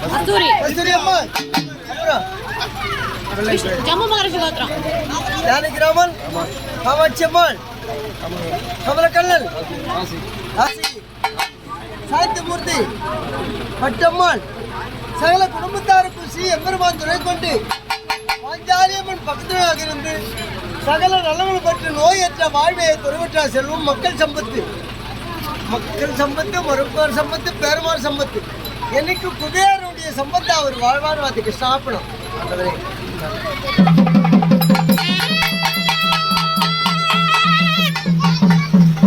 கஸ்தூரி அம்மா ஜம்மு மகாராஷ்டிர கோத்திரம். ஜானகிராமன் காமாட்சி அம்மாள் கமலக்கண்ணன் சாயத்தியமூர்த்தி பட்டம்மாள் சகல குடும்பத்தாருக்கும் ஸ்ரீ எம்பெருமான் துணை கொண்டு பாஞ்சாலியம்மன் பக்தனாக இருந்து சகல நலங்கள் பற்றி நோயற்ற வாழ்வையை துறைவற்ற செல்வம் மக்கள் சம்பத்து மறுப்பார் சம்பத்து பேருமார் சம்பத்து என்னைக்கு குபேரனுடைய சம்பத்தை அவர் வாழ்வார் அது கிருஷ்ணாப்பணம்.